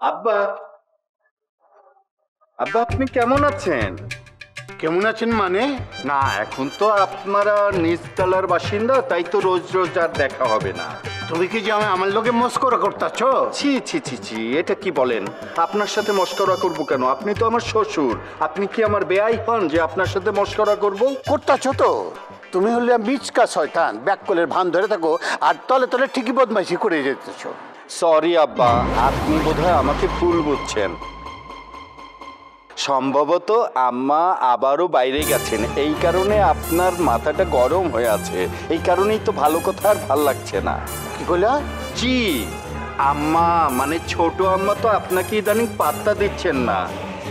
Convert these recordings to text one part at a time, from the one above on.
আব্বা, আব্বা আপনি কেমন আছেন? কেমন আছেন মানে? না, এখন তো আপনারা নিচতলার বাসিন্দা, তাই তো রোজ রোজ আর দেখা হবে না। তুমি কি যে আমার লোকে মস্করা করতেছ? ছি ছি ছি ছি, এটা কি বলেন? আপনার সাথে মস্করা করব কেন? আপনি তো আমার শ্বশুর। আপনি কি আমার বেয়াই হন যে আপনার সাথে মস্করা করব? করতেছ তো। তুমি হলে মিচকা শয়তান, ব্যাককলের ভান ধরে থাকো আর তলে তলে ঠিকই বদমাইশি করে যেতেছ। সরি আব্বা, আপনি বোধহয় আমাকে ভুল বুঝছেন। সম্ভবত আম্মা আবারও বাইরে গেছেন, এই কারণে আপনার মাথাটা গরম হয়ে আছে। এই কারণেই তো ভালো কথা আর ভাল লাগছে না। কি কইলা? জি, আম্মা মানে ছোট আম্মা তো আপনাকে ইদানিং পাত্তা দিচ্ছেন না।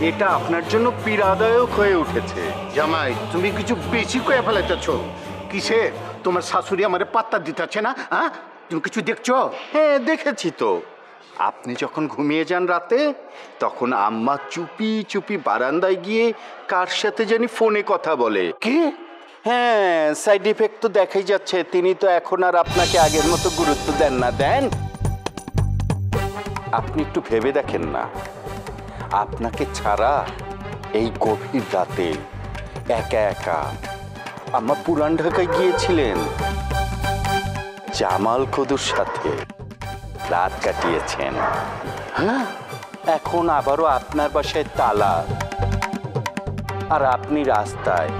এটা আপনার জন্য পীড়াদায়ক হয়ে উঠেছে। জামাই, তুমি কিছু বেশি কয়ে ফেলাইতেছ। কিসে তোমার শাশুড়ি আমারে পাত্তা দিতেছে না? হ্যাঁ, তুমি কিছু দেখছো? হ্যাঁ, দেখেছি তো। আপনি যখন ঘুমিয়ে যান রাতে, তখন আম্মা চুপি চুপি বারান্দায় গিয়ে কার সাথে জানি ফোনে কথা বলে। কি? হ্যাঁ, সাইড ইফেক্ট তো দেখাই যাচ্ছে। তিনি তো এখন আর আপনাকে আগের মতো গুরুত্ব দেন না। দেন? আপনি একটু ভেবে দেখেন না, আপনাকে ছাড়া এই গভীর রাতে একা একা আম্মা পুরান ঢাকায় গিয়েছিলেন, জামাল কদুর সাথে রাত কাটিয়েছেন। হ্যাঁ, এখন আবারও আপনার বাসায় তালা, আর আপনি রাস্তায়।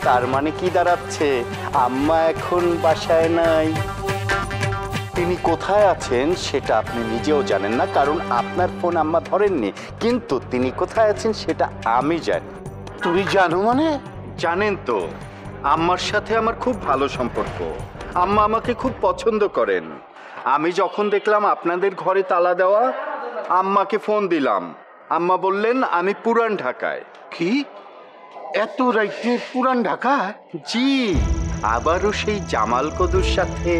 তার মানে কি দাঁড়াচ্ছে? আম্মা এখন বাসায় নাই। তিনি কোথায় আছেন সেটা আপনি নিজেও জানেন না, কারণ আপনার ফোন আম্মা ধরেননি। কিন্তু তিনি কোথায় আছেন সেটা আমি জানি। তুমি জানো মানে? জানেন তো, আম্মার সাথে আমার খুব ভালো সম্পর্ক। আম্মা আমাকে খুব পছন্দ করেন। আমি যখন দেখলাম আপনাদের ঘরে তালা দেওয়া, আম্মাকে ফোন দিলাম। আম্মা বললেন আমি পুরান ঢাকায়। কি? এত রাইতে পুরান ঢাকা? জি, আবারও সেই জামাল কদুর সাথে।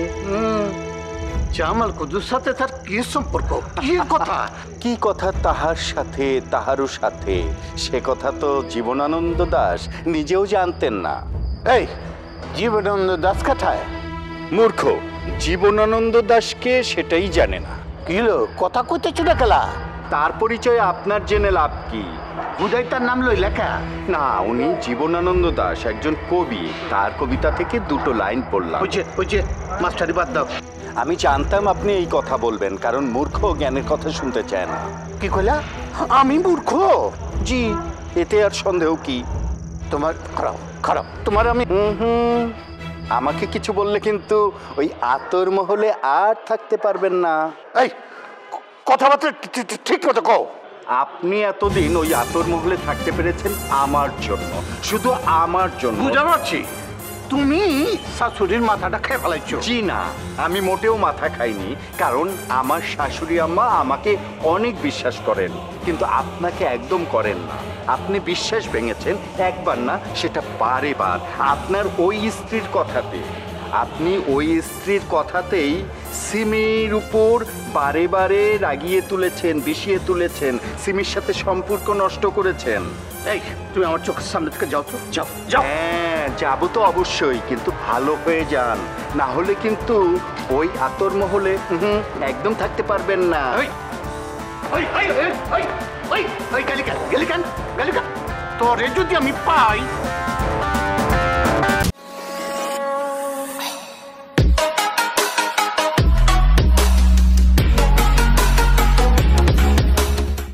জামাল কদুর সাথে তার কি সম্পর্ক? কি কথা? কি কথা তাহার সাথে, তাহারও সাথে? সে কথা তো জীবনানন্দ দাশ নিজেও জানতেন না। এই জীবনানন্দ দাস কোথায়? মূর্খ, জীবনানন্দ দাশকে সেটাই জানে না। কি হলো, কথা কইতে চুলে গেলা? তার পরিচয় আপনার জেনে লাভ কি? হুদাই তার নাম লই লেখা? না, উনি জীবনানন্দ দাশ একজন কবি। তার কবিতা থেকে দুটো লাইন পড়লাম। ওই যে মাস্টারি বাদ দাও। আমি জানতাম আপনি এই কথা বলবেন, কারণ মূর্খ জ্ঞানের কথা শুনতে চায় না। কি কইলা? আমি মূর্খ? জি, এতে আর সন্দেহ কি? তোমার খারাপ খারাপ, তোমার আমি আমাকে কিছু বললে কিন্তু ওই আতর মহলে আর থাকতে পারবেন না। এই কথাবার্তা ঠিক মতো কও। আপনি এতদিন ওই আতর মহলে থাকতে পেরেছেন আমার জন্য, শুধু আমার জন্য। বুঝা পারছি, তুমি শাশুড়ির মাথাটা খেয়ে ফেলাইছো। জি না, আমি মোটেও মাথা খাইনি, কারণ আমার শাশুড়ি আম্মা আমাকে অনেক বিশ্বাস করেন, কিন্তু আপনাকে একদম করেন না। আপনি বিশ্বাস ভেঙেছেন একবার না, সেটা বারে বার। আপনার ওই স্ত্রীর কথাতে, আপনি ওই স্ত্রীর কথাতেই সিমির উপর বারে বারে রাগিয়ে তুলেছেন, বিষিয়ে তুলেছেন, সিমির সাথে সম্পর্ক নষ্ট করেছেন। এই তুমি আমার চোখের সামনে থেকে যাও তো, যাও যাও। হ্যাঁ, যাবো তো অবশ্যই, কিন্তু ভালো হয়ে যান, না হলে কিন্তু ওই আতর মহলে একদম থাকতে পারবেন না। গেলি কেন তোরে যদি আমি পাই